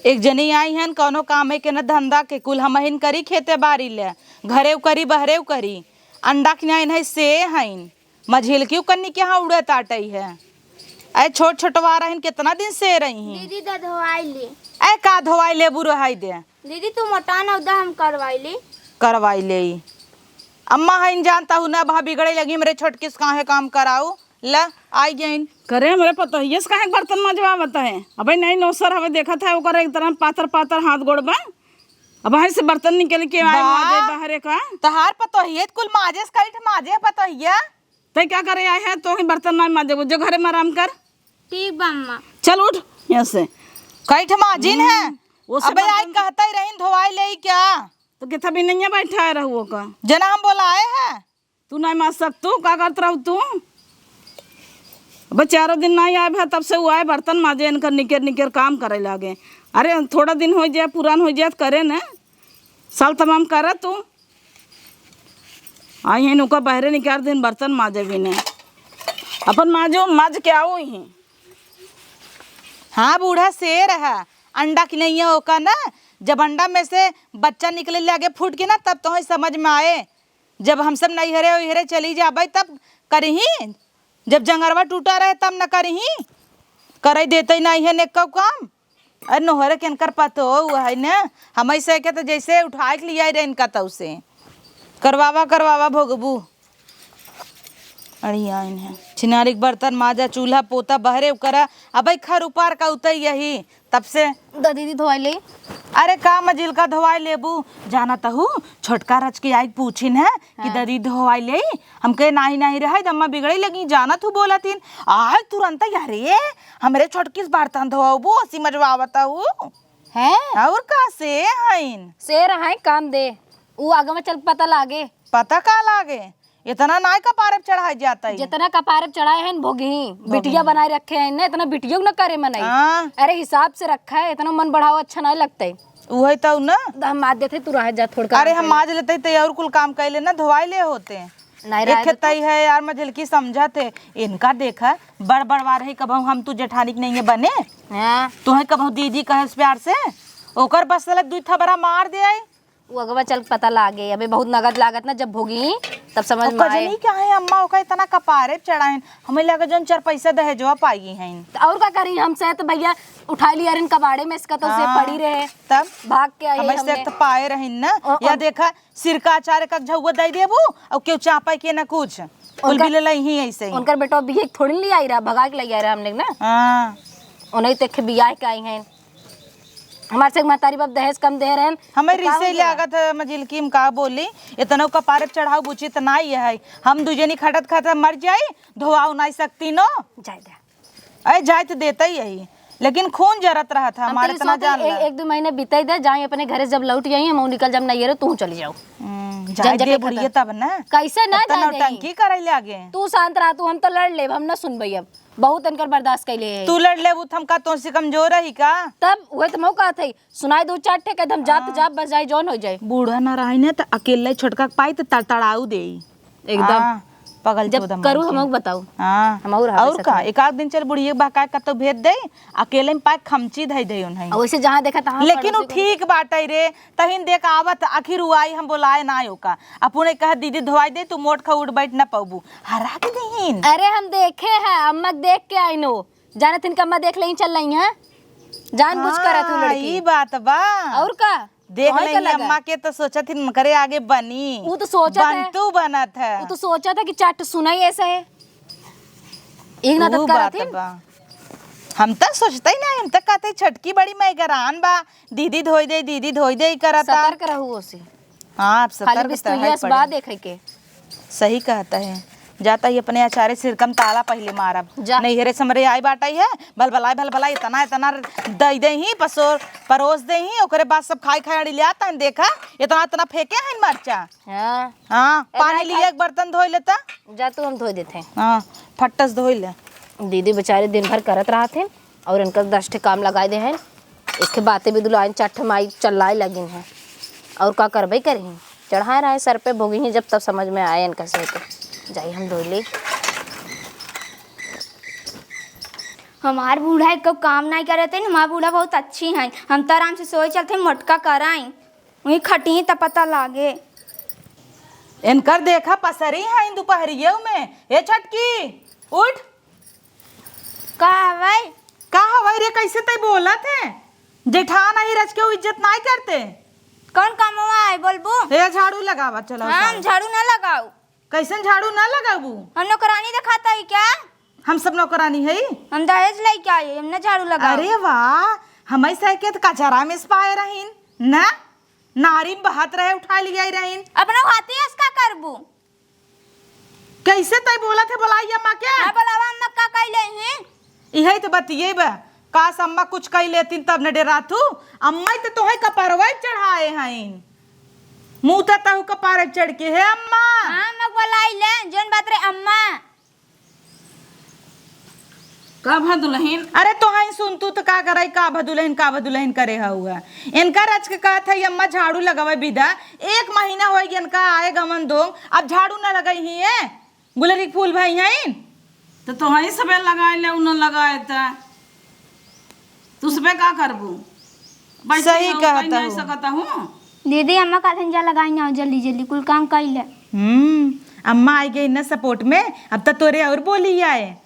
एक जनी आई हन कौनो काम है के न धंधा के कुल हमहिन करी खेते बारी ले घरे करी बहरे करी अंडा खिनाइन है से हइन मझिलकी कन्नी के यहाँ उड़े ताटई है। ऐ छोट छोटवा रहन कितना दिन से रही हैं दीदी दा धोवाई ले। ऐ का धोवाई ले बुरो हाई दे दीदी तू मोटा ना उदा हम करवाई ले अम्मा हइन जानता हूँ ना वहाँ बिगड़े लगी मेरे छोटकिस काहे काम कराऊ ल आई गईन करे मेरे पता है यस काहे बर्तन मजवा बता है। अबे नहीं नौसर हमें देखा था ओकर एक तरह पातर पातर हाथ गोड़ बा अब वहीं से बर्तन निकल के आए माजे बाहरे का तहार पतो हिये कुल माजे कइठ माजे पतो हिया तै क्या करे आए है तो ही बर्तन नहीं माजे जो घरे में आराम कर। ठीक बा अम्मा। चल उठ यहाँ से कइठ माजिन है अबे आई कहता ही रहीन धोवाई ले क्या तो कितना भी नहीं है बैठा है रहू का जना हम बोलाए है तू नहीं मार सकतू क्या करत रहू तू बस 4 दिन नहीं आए तब से वो आए बर्तन माजे इनकर निकेर निकेर काम करे लागे। अरे थोड़ा दिन हो जाए पुरान हो जाए करे न साल तमाम कर तू आई है नुका बहरे निकाल दिन बर्तन माजे भी ने अपन माजो माज के आओ ही। हाँ बूढ़ा शेर है अंडा की नहीं है ओका ना जब अंडा में से बच्चा निकले लगे फूट के ना तब तो समझ में आए जब हम सब नहीं हरे हरे चली जाबे तब करही जब जंगरवा टूटा रहे तब न करही करे देते नहीं है ने कब काम अरे नोहरे के इनकर पतो हुआ है ना हम ऐसे के तो जैसे उठा के लिया रहे इनका तो उसे करवावा भोगबू अड़िया इन्हें छिनारिक बर्तन माजा चूल्हा पोता बहरे करा अब खर उपार का उतर यही तब से दा दीदी धोवाई ले। अरे का मजिल का धोवाई लेबू जाना तहू छोटका रच के आई पूछिन है कि ददी धोवाई ले हमके नाही नहीं रहे दम्मा बिगड़े लगी जाना तू बोला तीन आय तुरंत यारे हमरे छोटकिस बर्तन धोबू असी मजवावता हूँ है और का से हइन शेर है काम दे वो आगे में चल पता लागे पता का लागे इतना नाय का पारब चढ़ाई जाता है जितना कपारे चढ़ाए हैं भोगी बिटिया बनाए रखे हैं ना इतना बिटियों न करे मनाई। अरे हिसाब से रखा है इतना मन बढ़ावा अच्छा नहीं लगता है वही तो ना हम माज देते तू रह जा थोड़ा। अरे हम माज लेते तो और कुल काम कैले ना धोवाई ले होते नहीं है यार मझिलकी समझा थे इनका देखा बड़ बड़वा रही कबहू हम तू जेठानी नहीं है बने तुम्हें कबहू दीदी कहे प्यार से ओकर बस दू थबरा मार दे आई वो अगवा चल पता लागे अबे बहुत नगद लागत ना जब भोगी तब समझ में आए क्या है अम्मा ओका इतना कपारे चढ़ाइन हमें लगे जन 4 पैसा दहेजवा पाई हैं और का करी हमसे तो भैया उठा लिया रिन कबाड़े में इसका तो से पड़ी रहे तब भाग के आई हमें से तो पाए रहिन ना या देखा सिरका अचार का झौवा दे देबू और क्यों चापा के ना कुछ कुल भी ले ही ऐसे ही उनकर बेटा भी एक थोड़ी ले आई रहा भगा के ले आई रहा हम लोग ना। हां उन्हें तक बियाह के आई हैं हमारे से महतारी बाप दहेज कम दे रहे हैं हमें रिसे लागत मजिलकी में का बोली इतना कपारे चढ़ाओ बुची तो नहीं है हम दूजनी खटत खटत मर जाई धोआऊ नहीं सकती नो जाए दे अरे जाए तो देता ही यही लेकिन खून जरत रहा था हमारे इतना जान एक 2 महीने बीते दे जाए अपने घरे जब लौट जाई हम निकल जब नहीं तू चली जाओ जाए दे बुढ़िया तब ना कैसे ना जाए टंकी करे लागे तू शांत रहा तू हम तो लड़ ले हम ना सुनबई अब बहुत अनकर बर्दाश्त कैले है तू लड़ ले वो थमका तो से कमजोर रही का तब वही तो मौका थे सुनाई 2-4 ठे कदम जात जाप बस जाए जौन हो जाए बूढ़ा ना रही ने तो अकेले छोटका पाई तो तड़तड़ाऊ दे एकदम पगल जब करू हम बताऊ हां हम और का एक आध दिन चल बुढ़िया बका का तो भेज दे अकेले में पाए खमची धई दे उन्हें वैसे जहां देखा तहां लेकिन उ ठीक बाटे रे तहिन देख आवत आखिर उआई हम बोलाए ना ओका अपुने कह दीदी धोवाई दे तू मोट खा उठ बैठ ना पाबू हरा के दहीन। अरे हम देखे हैं अम्मा देख के आई नो जाने तिनका अम्मा देख ले चल रही हैं जान बुझ कर तू लड़की ई बात बा और का देख ले अम्मा के तो सोचा थी करे आगे बनी वो तो सोचा था बनतू बनत है वो तो सोचा था कि चट सुनाई ऐसा है एक ना तक करत हम तक सोचते ही नहीं हम तक कहते छटकी बड़ी मैगरान बा दीदी धोई दे करता सतर्क रहू ओसे। हां आप सतर्क तो बात देखे के सही कहता है जाता ही अपने अचारे सिरकम ताला पहले मारब नहीं हेरे समरे आई बाटाई है भलभलाई इतना दई दे ही परोस दे ही ओकरे बाद सब खाई अड़ी लियाता है देखा इतना फेंके हैं मरचा। हां पानी लिए एक बर्तन धोई लेता जा तू हम धो देते हैं। हां फट्टस धोई ले दीदी बेचारे दिन भर करत रहा थे और इनका 10 ठे काम लगाए दे हैं इसके बातें भी दुलाइन 4 ठे माई चलाए लगिन है और का करबे करही चढ़ाए रहे सर पे भोगी ही जब तब समझ में आए इनका से तो जाई हम धो ले। हमार बूढ़ा एक काम नहीं करे थे, हमार बूढ़ा बहुत अच्छी हैं। हम तो आराम से सोए चलते मटका कराई वही खटी तब पता लागे। इनकर देखा पसरी है इन दोपहरिये में। ए छटकी उठ। का हवै? का हवाई रे, कैसे तय बोला थे? जेठान ही रच के इज्जत नहीं करते। कौन काम है बोलबू? ए झाड़ू लगावा चलो। हम झाड़ू ना लगाऊ। कैसे झाड़ू ना लगाबू? हम नौकरानी दिखाता है क्या? हम सब नौकरानी है। हम दहेज लेके आए, हमने झाड़ू लगा। अरे वाह, हमारी साइकिल कचरा में पाए रहीन ना, नारी में बहात रहे उठा लिया रहीन। अपना हाथी इसका करबू। कैसे तय बोला थे बुलाई अम्मा क्या? ना बोलावा अम्मा का कैले हैं? यही तो बतिए बा, काश अम्मा कुछ कही लेती तब न डरा तू। अम्मा तो तोहे कपरवा चढ़ाए हैं, मुंह तहु कपार चढ़ के है अम्मा। हाँ मग बोलाई ले जोन बात रे अम्मा। का भदुलहीन? अरे तो हाई सुन तू तो का कराई, का भदुलहन करे हुआ। इनका रच के कहा था अम्मा झाड़ू लगावे विदा, 1 महीना हो गया इनका आए गमन दो, अब झाड़ू ना लगाई ही है। गुलरी फूल भाई हैं तो तोहही सबे लगाए ले, उन लगाए था तू सबे का करबू? सही कहता नहीं सकता हूँ। दीदी अम्मा का धंजा लगाई ना जल्दी जल्दी कुल काम कर ले। अम्मा आई गई न सपोर्ट में, अब तो तोरे और बोली आए।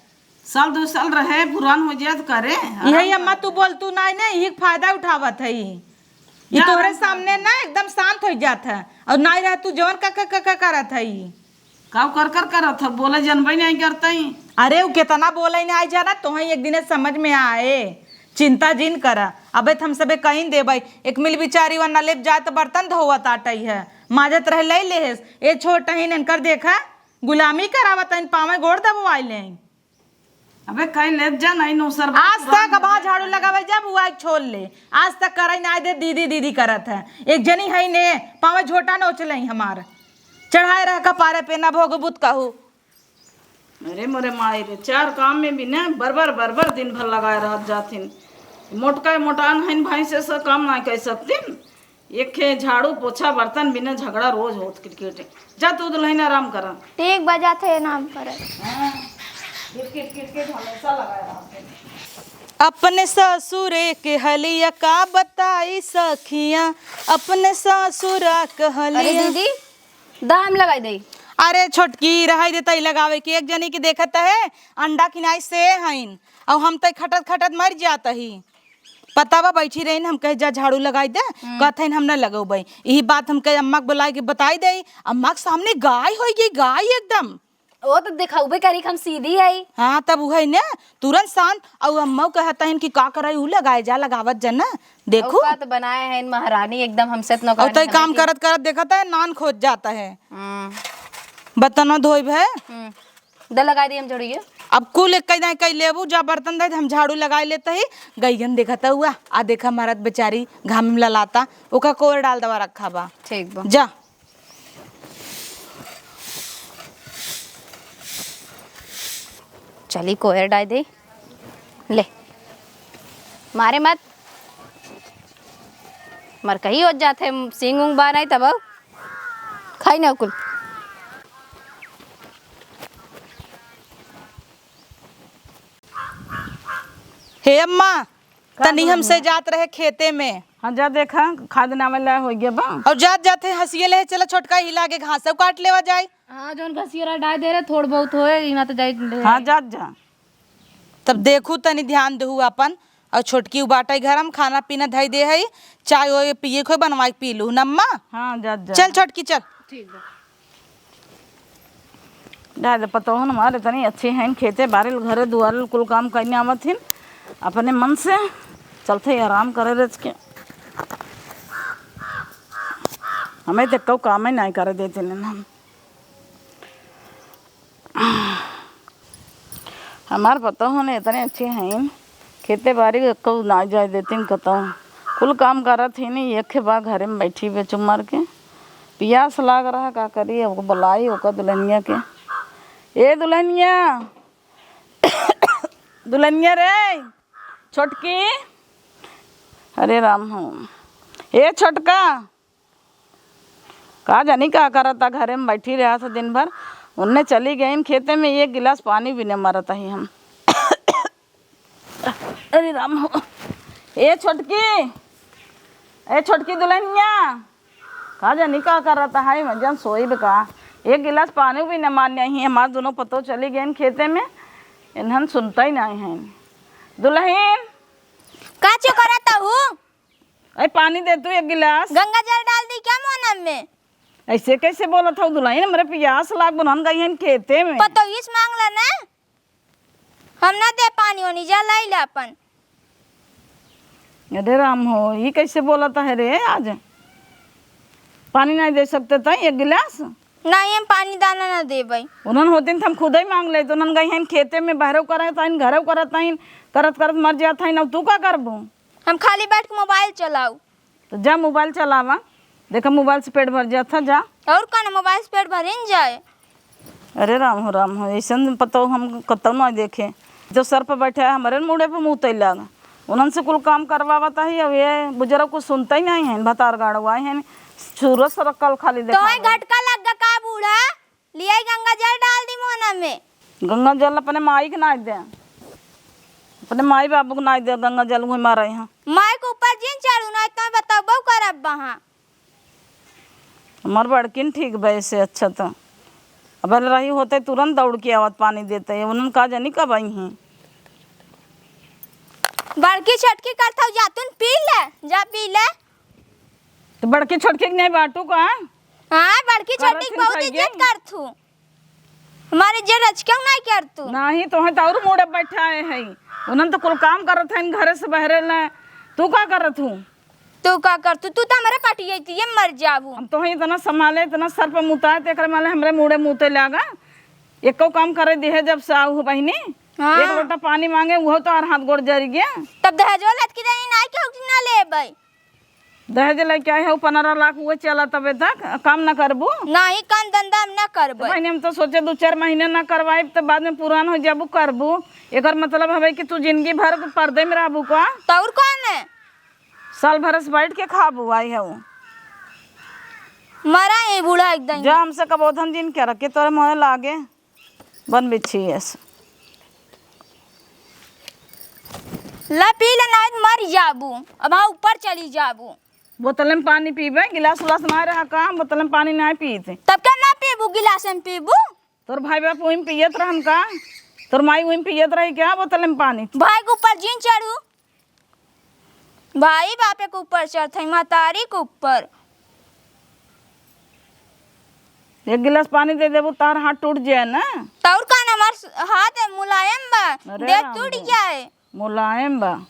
साल 2 साल रहे पुरान हो जाए तो करे। यही अम्मा तू बोल तू नहीं ना, यही फायदा उठावत है। ये तोरे सामने ना एकदम शांत हो जात है, और नहीं रह तू जवन का करत है। का कर करत है, बोले जनबई नहीं करता ही। अरे वो कितना बोले नहीं आई जाना, तो एक दिन समझ में आए। चिंता जिन करा, अबे हम सबे कहीं देबई। एक मिल बिचारी व नलेब जाए तो बर्तन धोवत आटई है, माजत रह ले लेस। ए छोट ही इनकर देखा गुलामी करावत इन पावे गोड़ दबवाई ले। अबे कहीं ले जा नहीं नो सर। आज तक अब झाड़ू लगावे जब हुआ छोड़ ले, आज तक करे ना दे दीदी दीदी करत है। एक जनी है ने पावे झोटा नोच ले हमार, चढ़ाए रह कपारे पे ना भोगबुत कहू। अरे मोरे माई रे, 4 काम में भी ना बरबर दिन भर लगाए रह जाथिन। मोटका मोटान है भाई से सब काम ना कर सकतीन। एक झाड़ू पोछा बर्तन बिना झगड़ा रोज होत क्रिकेट। जा तू दुल्हन आराम कर। ठीक बजा थे नाम करे। हमेशा लगाए रहते। अपने ससुर के हलिया का बताई सखिया, अपने ससुरा के अरे हलिया। दीदी दाम लगाई दई। अरे छोटकी रहाई देता ही लगावे कि एक जनी की देखत है अंडा किनाई से हईन, और हम तो खटत खटत मर जाता ही। पता बा बैठी रही हम कहे जा झाड़ू लगाई दे, कहते हम ना लगेबै। यही बात हम कहे अम्मा के बुला के बताई दे। अम्मा के सामने गाय हो गई, गाय एकदम। वो तो दिखाऊबे करी हम सीधी आई। हाँ तब वही ने तुरंत शांत। और अम्मा कहता है कि का कराई उ लगाए जा लगावत जन देखो। औकात बनाए हैं महारानी एकदम हमसे इतना और तो काम करत करत देखता है नान खोज जाता है। बर्तन धोइब है द लगा दी हम जोड़िए। अब कुल एक कई लेबू जा बर्तन दे हम झाड़ू लगाए लेते ही। गईगन देखता हुआ आ देखा मरद बेचारी घाम में ललाता, ओका कोर डाल दवा रखा बा। ठीक बा जा चली कोयर डाल दे ले, मारे मत मर कहीं हो जाते सिंग उंग बा नहीं तब खाई ना कुल। हे अम्मा तनी हमसे जात रहे खेते में। हाँ जा देखा खाद नावला हो गया बा। और जात जाते हंसिए ले चला छोटका हिला के घास काट लेवा जाए। हाँ जोन घसियरा डाल दे रहे थोड़ बहुत होए ना तो जाए। हाँ जा तब देखू तनी ध्यान देहू अपन। और छोटकी बाटा घर में खाना पीना धई दे है, चाय वो पिए को बनवा के पी लू नम्मा। हाँ जा चल छोटकी चल। ठीक बा जा पता हो हमारे तनी अच्छे हैं खेते बारे घरे दुआरे कुल काम करने आवत हिन अपने मन से चलते आराम करे रच के। हमें तो कौ काम ही नहीं करे देते हम। हमार पता हो ने इतने अच्छे हैं खेते बाड़ी कौ ना जाए देते कहता कुल काम करत ही नहीं। एक बार घरे में बैठी बे चुमर के पियास लाग रहा का करी वो बुलाई ओका दुल्हनिया के। ए दुल्हनिया दुल्हनिया रे छोटकी। अरे राम हो ए छोटका का जानी का करता घरे में बैठी रहा था दिन भर। उनने चली गई खेते में 1 गिलास पानी भी नहीं मारता ही हम। अरे राम हो। ए छोटकी दुल्हनिया कहा जानी का कर रहा है मजन सोई बका। एक गिलास पानी भी न मान्य ही हमारे दोनों पतो चली गए खेते में, इन्हन सुनता ही नहीं है। दुल्हन का चो करता हूँ? अरे पानी दे तू एक गिलास। गंगा जल डाल दी क्या मोनम में? ऐसे कैसे बोला था दुल्हन, मेरे प्यास लाग बनन गई है खेते में। पतो इस मांगला ना, हम ना दे पानी होनी जा लाई ले अपन। अरे राम हो, ये कैसे बोला था है रे? आज पानी नहीं दे सकते था एक गिलास? नहीं हम पानी दाना ना दे भाई। उन्होंने होते हम खुद ही मांग ले तो उन्होंने गई हैं खेते में बहरो करत था घरों करत था करत करत मर जाता है ना। तू का करबू? हम खाली बैठ के मोबाइल चलाऊ। तो जा मोबाइल चलावा, देखा मोबाइल से पेट भर जाता जा। और कौन मोबाइल से पेट भरिन जाए? अरे राम हो ऐसा पता हम कतौ ना देखे। जो सर पर बैठे है हमारे मुड़े पे मुँह तैल लगा, उन्होंने से कुल काम करवाता है। अब ये बुजुर्ग को सुनता ही नहीं है, भतार गाड़वा है सूरज सरकल खाली तो देखा। घटका लग गा का बूढ़ा लिया गंगा जल डाल दी मोना में। गंगा जल अपने माई के ना दे, अपने माई बाबू को ना दे गंगा जल वही मारे यहाँ। माई के ऊपर जिन चढ़ू ना तो बताबो करब वहाँ। हमार बड़किन ठीक वैसे अच्छा था। अब रही होते तुरंत दौड़ के आवत पानी देते है। उन्होंने कहा जानी कब आई हैं। बड़की छटकी करता हूँ, जा तुम पी ले, जा पी ले। तो बड़की छोटकी नहीं बाटू का? हाँ बड़की छटकी करत बहुत खाइए। इज्जत करतू, हमारे जे रच क्यों नहीं करतू? नहीं तो है तो और मुड़े बैठा है। उन्होंने तो कुल काम करत है घर से बहरे ले। तू का करत हूँ? तू का करतू? तू तो हमारे पटिया थी मर जाबू। हम तो इतना संभाले इतना सर पर मुताए तेरे माले हमरे मुड़े मुँहते लागा। एको काम करे दिहे जब से आहू बहनी। हाँ। एक लोटा पानी मांगे वो तो और हाथ गोड़ जरी गया। तब दहेजो लत की देनी नहीं के उठी ना ले भाई। दहेज लेके आए हो 15 लाख वो चला तबे तक काम न करबू। नहीं काम धंधा हम ना करबै। बहनी हम तो सोचे 2-4 महीने ना करवाए तो बाद में पुरान हो जाबू करबू। एकर मतलब है कि तू जिंदगी भर पर्दे में रहबू का? तो और कौन है? साल भर से बैठ के खाबू आई है वो। मरा है बूढ़ा एकदम। जा हमसे कबोधन जिन के रखे तोरे मोहे लागे बन बिछी ऐसे। ला पी ले नहीं मर जाबू, अब हाँ ऊपर चली जाबू। बोतल में पानी पीबे, गिलास उलास ना रहा का? बोतल में पानी नहीं पीते। तब क्या ना पीबू, गिलास में पीबू? तोर भाई बाप वहीं पियत रहन का? तोर माई वहीं पियत रही क्या बोतल में पानी? भाई के ऊपर जिन चढ़ू, भाई बापे के ऊपर चढ़ते महतारी के ऊपर। एक गिलास पानी दे देबू तार हाथ टूट जाए ना। तौर का हमार हाथ है मुलायम बा, अरे देह राम टूट रे। जाए। मुलायम बा।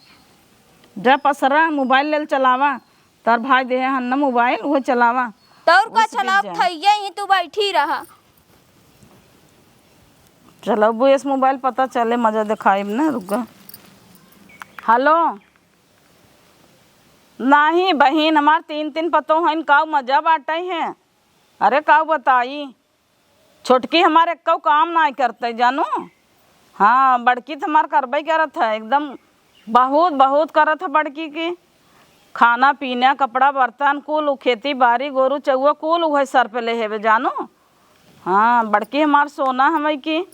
जा पसरा मोबाइल ले चलावा, तार भाई दे हन ना मोबाइल वो चलावा। तौर का उस बीच चलाव जाए। थैया ही तू बैठी रहा। चलो वो इस मोबाइल पता चले मजा दिखाई ना। रुका हेलो। नहीं बहन हमार 3 पतो हैं काऊ मजा बाटे हैं। अरे काऊ बताई छोटकी हमारे कऊ काम नहीं करते जानू। हाँ बड़की तो हमार करबे करत है एकदम बहुत बहुत करत है। बड़की की खाना पीना कपड़ा बर्तन कुल खेती बाड़ी गोरू चौआ कुल वह सर पे ले हेवे जानू। हाँ बड़की हमार सोना हमें की।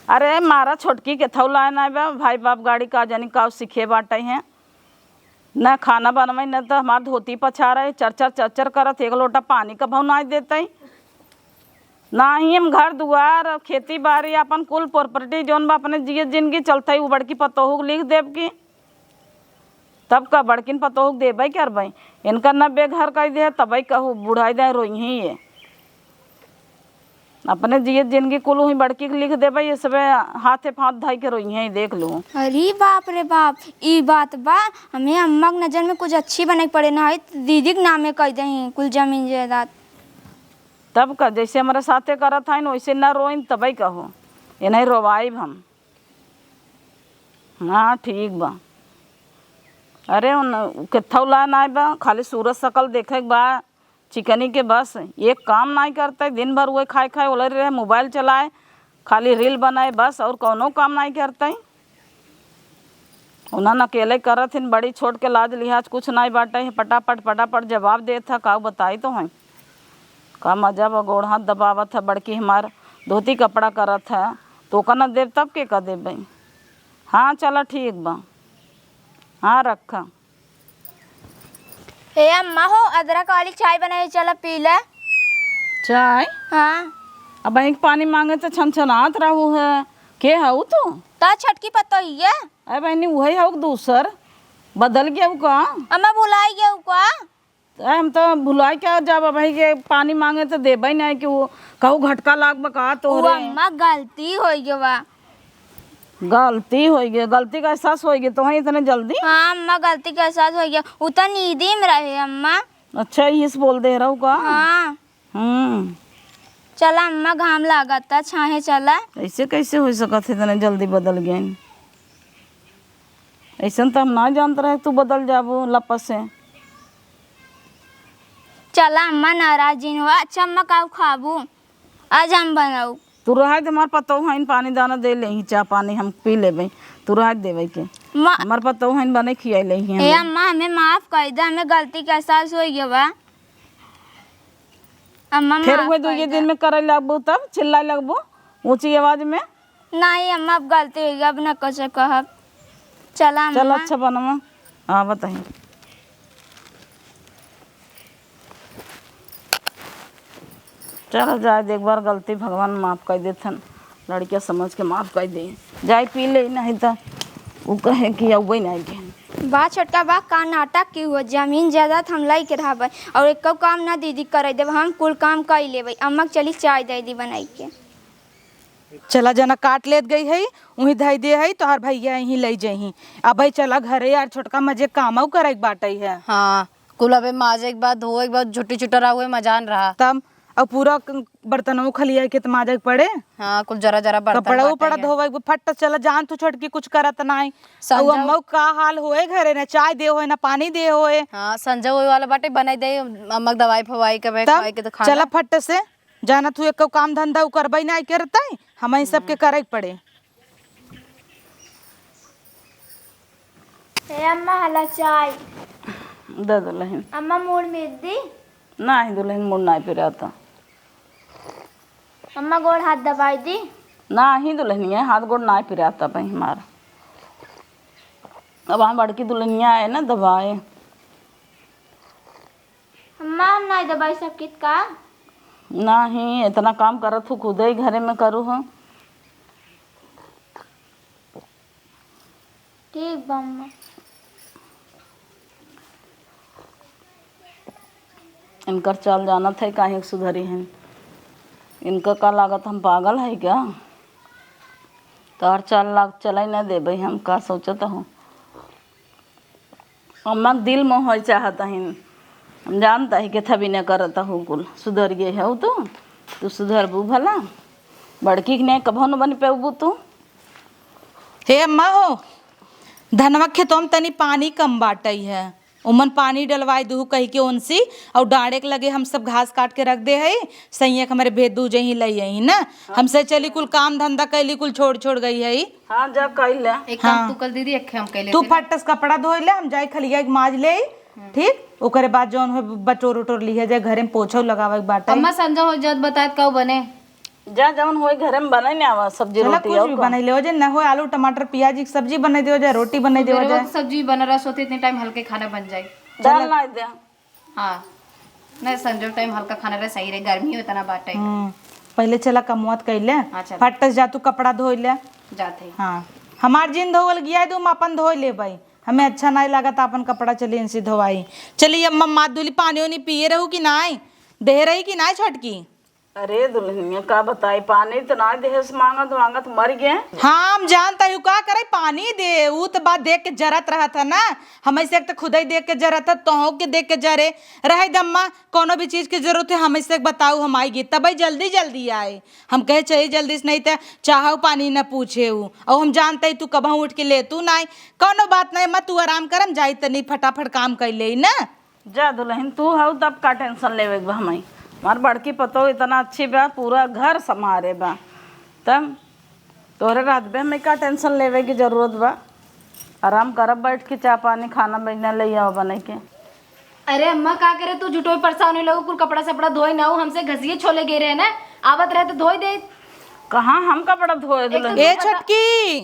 अरे मारा छोटकी के थौला ना बा भाई बाप गाड़ी का जानी का सीखे बाटे हैं न खाना बनवाई न तो हमार धोती पछा रहे चरचर करत। एक लोटा पानी का भाव ना देते ना ही हम घर दुआर खेती बाड़ी अपन कुल प्रॉपर्टी जोन बा अपने जिए जिंदगी चलते वो बड़की पतोहू लिख देव की तब का बड़किन पतोहू देवे करबई। इनका 90 घर कह दे तबई कहू बुढ़ाई दे रोई ही ये अपने जिए जिंदगी कुल ही बड़की के लिख देवे। ये सब हाथे फाथ धाई के रोई ही देख लो। अरे बाप रे बाप, ई बात बा। हमें अम्मा के नजर में कुछ अच्छी बने पड़े ना है दीदी के नामे कह दही कुल जमीन जायदाद। तब का जैसे हमारे साथे करत है वैसे ना रोइन तबई कहो ये नहीं रोवाइब हम। हाँ ठीक बा। अरे केथौला ना बा खाली सूरज सकल देखे के बा चिकनी के बस एक काम नहीं करते। दिन भर वही खाए उलर रहे मोबाइल चलाए खाली रील बनाए बस और कोनो काम नहीं करते। उन्होंने अकेले करत हिन बड़ी छोट के लाज लिहाज कुछ नहीं बाटे फटाफट जवाब देत था का बताई तो है का मजा बा। गोड़ हाथ दबावत है बड़की हमार धोती कपड़ा करत है तो का न देव तब के का देव भाई। हाँ चलो ठीक बा। हाँ रखा। हे अम्मा हो अदरक वाली चाय बनाई, चलो पी ले। चाय? हाँ अब एक पानी मांगे तो छनछनात रहू है। के हऊ तो? ता छटकी पत्ता ही है। अरे बहनी वही हऊ दूसर बदल गया का? अम्मा बुलाई गया का? हम तो भुला क्या जब भाई के पानी मांगे तो देबे नहीं कि वो कहू घटका लाग बका तो वो अम्मा गलती हो गई बा। गलती हो गई, गलती का एहसास हो गया तो वही इतने जल्दी? हाँ अम्मा गलती का एहसास हो गया, वो तो नींदी में रहे अम्मा। अच्छा इस बोल दे रहा हूँ का? हाँ चला अम्मा घाम लागता छाहे चला। ऐसे कैसे हो सकत है इतने जल्दी बदल गए? ऐसा तो हम ना जानते रहे तू बदल जाबो लपस से। चला अम्मा नाराजी हुआ। अच्छा अम्मा का खाबू आज हम बनाऊ। तू रहा हमार पतो है पानी दाना दे ले चाय पानी हम पी लेबे, तू रहा देवे के हमार पतो है बने खिया ले ही। ए अम्मा हमें माफ कर दे, हमें गलती का एहसास हो गया बा। अम्मा फिर माफ हुए कर दो ये दे। दिन में करे लगबो तब चिल्लाए लगबो ऊंची आवाज में? नहीं अम्मा अब गलती हो गई, अब न कुछ कहब। चला चल अम्मा। अच्छा बनवा। हाँ बताइए। चल जाए एक बार गलती भगवान माफ कर देथन, लड़कियां समझ के माफ कर दे जाए पी ले, नहीं तो वो कहे कि अब नहीं के बा छोटका बा का नाटक की हुआ, जमीन जायदाद हम लाई के रहबै और एक काम ना दीदी करे देब, हम कुल काम कर लेबै। अम्मा के चली चाय दे दी बनाई के। चला जना काट लेत गई है वहीं धई दे है तोहर भैया यहीं ले जही। अब भाई चला घरे यार, छोटका मजे काम करे बाटे है। हाँ कुल अबे माजे एक बार धोए एक बार झुट्टी चुटरा हुए मजान रहा। तब अब पूरा बर्तनों खलिया के माजे पड़े। हाँ कुल जरा जरा बर्तन कपड़ा बाटे उपड़ा के। धोवे फट चला जान तू छोटकी कुछ करत नहीं। संजय- और अम्मा का हाल होए घरे ना चाय दे होए ना पानी दे होए। हाँ संजय हुए वाला बाटे बनाई दे अम्मा दवाई फवाई के बे खाए के तो तब खाना। चला फट से जाना तू एक काम धंधा करबई नहीं करते हमें सबके करे पड़े। हे अम्मा हला चाय। दे दुल्हन अम्मा मूड में दी। नहीं दुल्हन मुड़ नहीं पे रहता। अम्मा गोड़ हाथ दबाई दी। ना ही दुल्हनिया हाथ गोड़ ना पिराता भाई हमारा। अब वहाँ बड़की दुल्हनिया आए ना दबाए। अम्मा हम नहीं दबाई सकती का? ना ही इतना काम करत हूँ खुद ही घरे में करूँ हूँ। ठीक बा अम्मा। इनकर चल जाना था काहे सुधरी हैं। इनका का लागत हम पागल है क्या? तार चाल लाग चला ही ना दे भाई, हम का सोचता हूँ। अम्मा दिल में हो चाहता है, हम जानता है कि थभी न करता हूँ कुल सुधर गए है तो तू सुधरबू भला, बड़की के नहीं कभो न बन पेबू तू। हे अम्मा हो धनवा खेतों में तनी पानी कम बाटई है, उमन पानी डलवाई दू कही के उनसी और डाड़े के लगे हम सब घास काट के रख दे है। सैया हमारे भेद दू जही लई आई ना, हमसे चली कुल काम धंधा कैली कुल छोड़ छोड़ गई है। हाँ जा कह ले। एक काम तू कल दीदी एक हम कैले तू फटस कपड़ा धोई ले, हम जाए खलिया के माज ले ठीक। ओकरे बाद जौन हो बटोर उटोर लिया जाए घरे में पोछा लगावे के बाटे। अम्मा संजय हो जद बताए कब बने जा जवन होए घरे में बने ना आवा सब्जी चला रोटी कुछ भी बना ले जे, न हो आलू टमाटर प्याज की सब्जी बना दियो जाए, रोटी बना दियो जाए। सब्जी बना रहा सोते इतने टाइम हल्के खाना बन जाए। दाल ना दे। हाँ नहीं संजय टाइम हल्का खाना रहे सही रहे, गर्मी हो इतना बाटे पहले चला कमुआत कैले हाँ, चल। फटस जा तू कपड़ा धोई ले। जाते हाँ हमार जिन धोवल गया तुम अपन धो ले भाई, हमें अच्छा नहीं लगा तो अपन कपड़ा चली इनसे धोवाई। चलिए अम्मा माँ दूली पानी वानी पिए रहू कि नाई दे रही कि नाई छोटकी? अरे दुल्हनिया का बताई पानी तो ना देहस मांगत मांगत मर गए। हाँ हम जानता हूँ का करे पानी दे, वो तो बात देख के जरत रहा था ना, हमें से एक तो खुद ही देख के जरत था तो के देख के जरे रहे दम्मा कोनो भी चीज की जरूरत है हमें से बताओ हम आएगी तब भाई जल्दी जल्दी आए। हम कहे चाहिए जल्दी से नहीं तो चाहो पानी न पूछे और हम जानते ही तू कब उठ के ले तू नहीं कोनो बात नहीं मत तू आराम कर, हम जाई तनी फटाफट काम कर ले ना। जा दुल्हन तू हऊ तब का टेंशन लेवे बा हमें, हमार बड़की पतो इतना अच्छी बा पूरा घर संभारे बा, तब तोरे रात में हमें का टेंशन लेवे की जरूरत बा। आराम करब बैठ के चाय पानी खाना बना ले आओ बने के। अरे अम्मा का करे तू जुटोई परेशान होने लगो, कुल कपड़ा सपड़ा धोए ना हो, हमसे घसिए छोले गे रहे ना आवत रहे तो धोई दे। कहाँ हम कपड़ा धोए दुल्हन? ए छटकी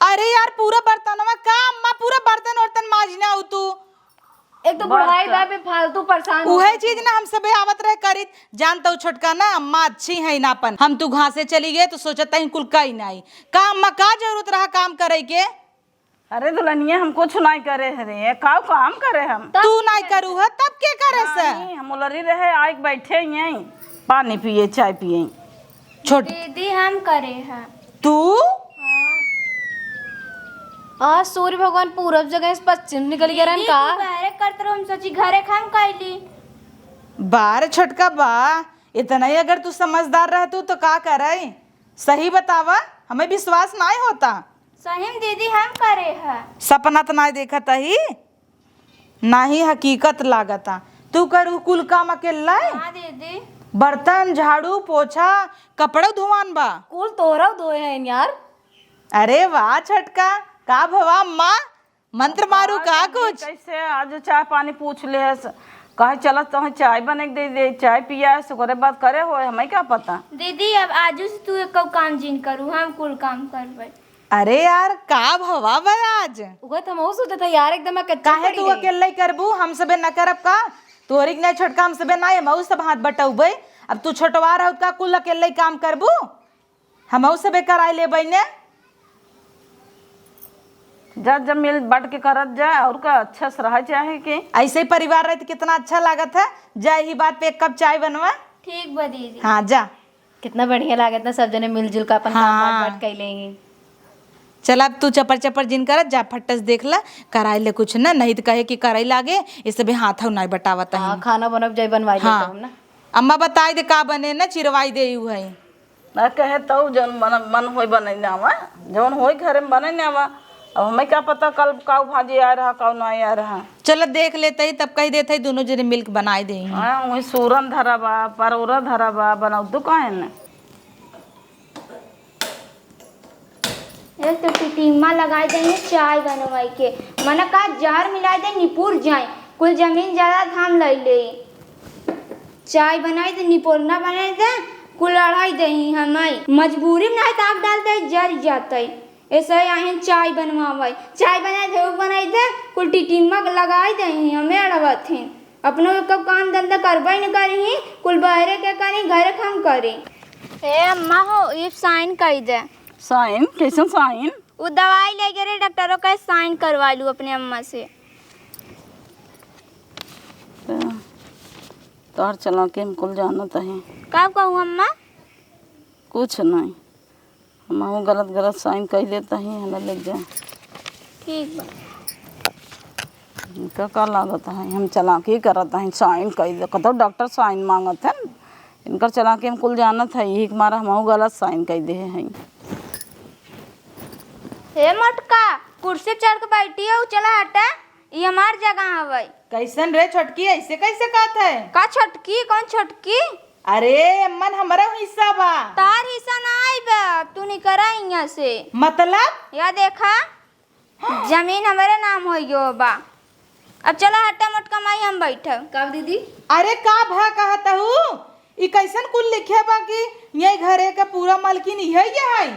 अरे यार पूरा बर्तनवा का अम्मा, पूरा बर्तन वर्तन माजना हो तू। एक तो बुढ़ाई बा पे फालतू परेशान उहे चीज ना हम सबे आवत रहे करी। जानता हूँ छोटका ना अम्मा अच्छी है नापन, हम तू घास से चली गए तो सोचता ही कुल कहीं नहीं का अम्मा का जरूरत रहा काम करे के। अरे दुल्हनिया हम कुछ नहीं करे है रे, का काम करे हम। तू नहीं करू है तब के करे से। नहीं, हम उलरी रहे आए बैठे यहीं पानी पिए चाय पिए। छोट दीदी हम करे हैं। तू आज सूर्य भगवान पूरब जगह से पश्चिम निकल गया रहन का। बाहर करत रहो, हम सोची घरे काम कैली। बार छोटका बा, इतना ही अगर तू समझदार रह तू तो का करे, सही बतावा, हमें विश्वास नहीं होता। सही में दीदी हम करे हैं। सपना तो नहीं देखता ही ना ही हकीकत लागता। तू करू कुल काम अकेला है? हाँ दीदी। बर्तन झाड़ू पोछा कपड़े धुआन बा कुल तोरा धोए हैं यार। अरे वाह छोटका, का भवा अम्मा मंत्र मारू का कुछ। कैसे आज चाय पानी पूछ ले है, कहे चल तो चाय बने के दे चाय पिया है सुकरे बात करे हो, हमें क्या पता। दीदी अब आजू से तू एक काम जिन करू, हम कुल काम करबे। अरे यार का भवा बा आज। उगत हम हो सोचे था यार एकदम कच्चा काहे तू अकेले ही करबू, हम सबे न करब का। तोरी नहीं छोटका हम सबे नहीं, हम सब हाथ बटौबे। अब तू छोटवा रह का कुल अकेले ही काम करबू, हम सबे कराई ले बने। जब मिल बट के करत जाए और का अच्छा से रह चाहे कि ऐसे ही परिवार रहे तो कितना अच्छा लागत है। जा ही बात पे एक कप चाय बनवा। ठीक बा दीदी। हाँ जा। कितना बढ़िया लागत ना सब जने मिलजुल का अपन काम हाँ। बांट कर लेंगे। चल अब तू चपर चपर जिन करत जा, फटस देख ला कराई ले कुछ ना, नहीं तो कहे कि कराई लागे इस भी हाथ नहीं बटावत है। हाँ खाना बनब जाए बनवाई लेते हम ना। अम्मा बताई दे का बने ना, चिरवाई दे यू है ना कहे तो जौन मन होई बने नावा, जौन होई घरे में बने नावा। अब हमें क्या पता कल काऊ भाजी आ रहा काऊ नहीं आ रहा। चल देख लेते ही तब कही देते ही दोनों जने मिल्क बनाई दे। हाँ वही सूरन धरा बा परोरा धरा बा बनाऊ दुकान ने। एक तो टिटिम्मा लगाई देंगे चाय बनवाई के, मना का जार मिला दे निपुर जाए, कुल जमीन ज्यादा धाम ले ले। चाय बनाई दे निपुर ना बनाई दे, कुल लड़ाई दे हमारी मजबूरी में नहीं ताक डालते जर जाते। ऐसे यहाँ चाय बनवाई, चाय बनाए दे बनाई दे, कुल टिटिम्मा लगाई दे हमें अड़बथिन। अपनों कब काम धंधा करबे न करी, कुल बहरे के करी घरे काम करी। ए अम्मा हो ये साइन कर दे। साइन कैसे साइन? वो दवाई ले गए डॉक्टरों का साइन करवा लूँ अपने अम्मा से। तोहर चला के हम कुल जानत है। कब कहूँ अम्मा? कुछ नहीं, हम गलत साइन कर लेता ही हमें लग जाए। ठीक बा। का लागत है हम चला के करत है साइन कर दे, कतो डॉक्टर साइन मांगत है इनकर चला के हम कुल जानत है, यही मारा हम गलत साइन कर दे हैं। हे मटका कुर्सी चढ़ के बैठी है, चला हटा, ये हमार जगह हवे। कैसन रे छोटकी, ऐसे कैसे कहत है? का छोटकी? कौन छोटकी? अरे अम्मन हमारा हिस्सा बा। तार हिस्सा ना आई बा, तू नहीं करा यहाँ से। मतलब या देखा जमीन हमारे नाम हो गयो बा। अब चला हटा मटका माई हम बैठे। कब दीदी? अरे का भा कहता हूँ, ई कैसन कुल लिखे बा कि ये घरे का पूरा मालकिन ये है,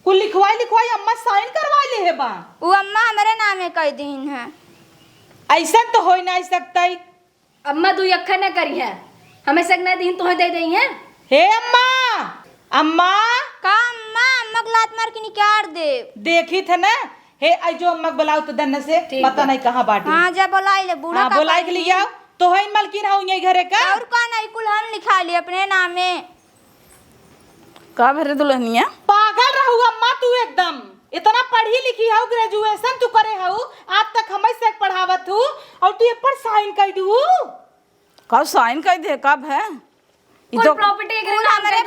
कुल लिखवाई अम्मा साइन करवा ले है बा। वो अम्मा हमारे नाम में कह दीन है। ऐसा तो हो नहीं सकता। अम्मा तू अखर न करी है, हमें सगना दिन तो दे दी है। हे अम्मा, अम्मा का अम्मा? अम्मा को लात मार के निकाल दे। देखी थे ना, हे आई जो अम्मा बुलाओ तो दन्न से पता नहीं कहाँ बाटी। हाँ जा बुलाई ले बूढ़ा। हाँ बुलाई के लिए आओ तो है मालकिन हूँ ये घरे का। और का नहीं, कुल हम लिखा लिए अपने नाम में। का भरे दुल्हनिया? पागल रहू अम्मा तू एकदम, इतना पढ़ी लिखी हूँ, ग्रेजुएशन तू करे हूँ, आज तक हमें से पढ़ावत हूँ और तू एक पर साइन कर दू। कब साइन कर दे कब है? कोई प्रॉपर्टी के नाम हमारे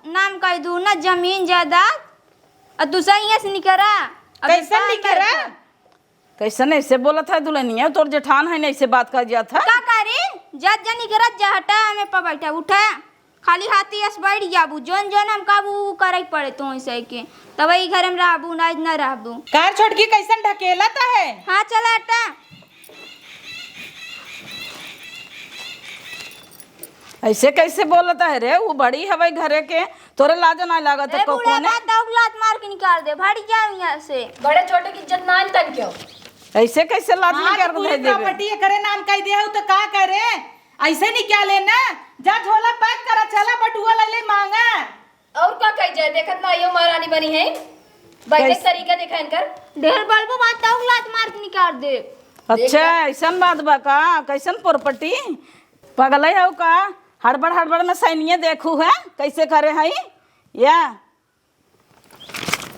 नाम कह दू ना, जमीन जायदाद। और दूसरा यहाँ से निकरा कैसे निकरा? कैसन ऐसे बोला था दुल्हनिया? तोर जेठान है ना ऐसे बात कर दिया था। का करे जा जा निकरा जा हटा, हमें पर बैठा उठा खाली हाथी अस बैठ जाबू, जोन जोन हम काबू करे पड़े तो ऐसे के तब ई घर में रहबू ना न रहबू। कार छोटकी कैसन ढकेला था है। हाँ चला हटा। ऐसे कैसे बोलता है रे? वो बड़ी हवाई घरे के तोरे लाज नहीं लागत ए है बूढ़ा कोने बात लात मार के निकाल दे भाड़ी जाओ यहाँ से। बड़े छोटे की इज्जत ना तन क्यों? ऐसे कैसे लाज हाँ, नहीं तो कर पूरी दे देबे प्रॉपर्टी करे नाम कह दिया हो तो का करे? ऐसे नहीं क्या लेना, जा झोला पैक करा, चला बटुआ ले ले मांगा। और का कह जाए देखत ना यो महारानी बनी है बैठे तरीका देखा इनकर। ढेर बलबो बात लात मार के निकाल दे। अच्छा ऐसन बात बा का? कैसन प्रॉपर्टी पगल है का? हड़बड़ में सैनिये देखू है कैसे करे है या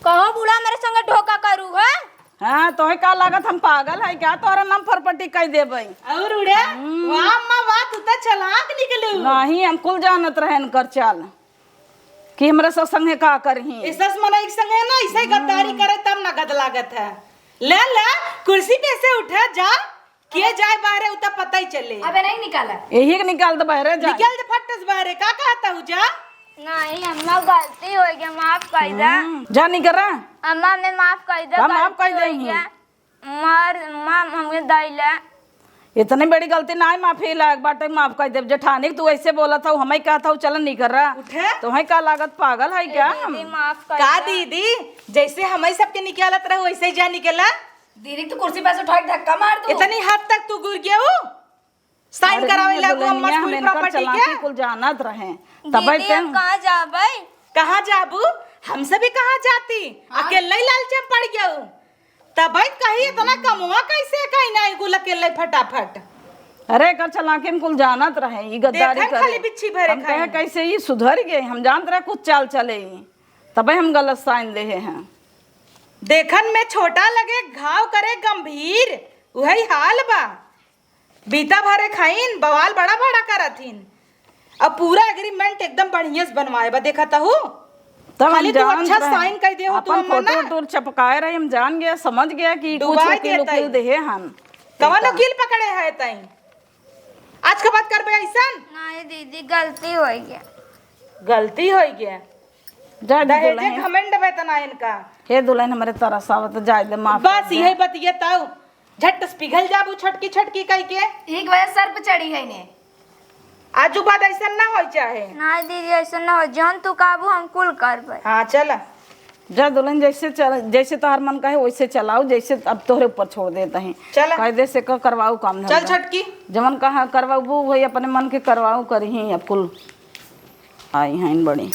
कहो बूढ़ा मेरे संग धोखा करू है? हाँ तो है का लागत हम पागल है क्या? तोरा नाम प्रॉपर्टी कह देबे और उड़े वाह अम्मा वाह, तू तो चालाक निकलू। नहीं हम कुल जानत रहे कर चाल कि हमरा सब संगे का करही। ऐसा मना एक संग है ना, ऐसे ही गद्दारी करे तब ना गद लागत है। ले ले कुर्सी पे से उठा, जा किए जाए बाहर उतना पता ही चले। अबे नहीं निकाला यही के निकाल दे बाहर जा निकल जा फटस बाहर, का कहता हूँ जा। नहीं अम्मा गलती हो गई, माफ कर दे। जा नहीं कर रहा अम्मा मैं माफ कर दे। हम माफ कर गलती हो देंगे। गया। मार माम हमें दैले। इतनी बड़ी गलती ना है, माफी लायक बाटे माफ कर दे। जेठानी तू ऐसे बोला था हमें क्या था चलन नहीं कर रहा उठे तो है का लागत पागल है क्या? दीदी माफ कर का दे। दीदी जैसे हमें सबके निकालत रहो वैसे ही जा निकला। दीदी तो कुर्सी पे से उठा के धक्का मार दो। इतनी हद तक तू गुर गया हो? साइन करावे लागू अम्मा पूरी प्रॉपर्टी के। कुल जानत रहे तब दीदी हम कहाँ जाबे? कहाँ जाबू? हमसे भी कहाँ जाती, अकेले ही लालचे में पड़ गया हूँ। तब कही इतना कमुआ कैसे कहीं नहीं गुल अकेले फटाफट। अरे कर चला के कुल जानत रहे ये गद्दारी देखन करे खाली बिच्छी भरे हम कहे कैसे ये सुधर गए, हम जानते रहे कुछ चाल चले तब हम गलत साइन दे हैं। देखन में छोटा लगे घाव करे गंभीर, वही हाल बा। बीता भरे खाइन बवाल बड़ा बड़ा करथिन। अब पूरा एग्रीमेंट एकदम बढ़िया से बनवाए बा, देखा था तब खाली हम तू जान अच्छा रहे। साइन कर दे हो तू अपन अम्मा फोटो ना। टोर चपकाए रहे, हम जान गया समझ गया कि कुछ डुबाए वकील देता उकील दे हम कवन वकील पकड़े है तई? आज के बाद करबे ऐसन? नहीं दीदी गलती हो गई। गलती हो गया। जा दे दहेजे दुल्हन घमंड वेतना इनका। हे दुल्हन हमारे तरस आवत जाए दे माफ कर बस दे। यही बतिये ताऊ झट से पिघल जाबू छटकी छटकी कह के। एक वजह सर पे चढ़ी है इन्हें। आजू बाद ऐसा ना हो चाहे। नहीं दीदी ऐसा ना हो, जौन तू काबू हम कुल करबे। हाँ चल जा दुल्हन जैसे चल जैसे तोहर मन कहे वैसे चलाओ, जैसे अब तोहरे ऊपर छोड़ देते हैं। चल। कायदे से करवाओ काम चल छटकी। जमन कहा करवाऊ वो वही अपने मन के करवाऊ करही अब कुल आई हैं बड़ी।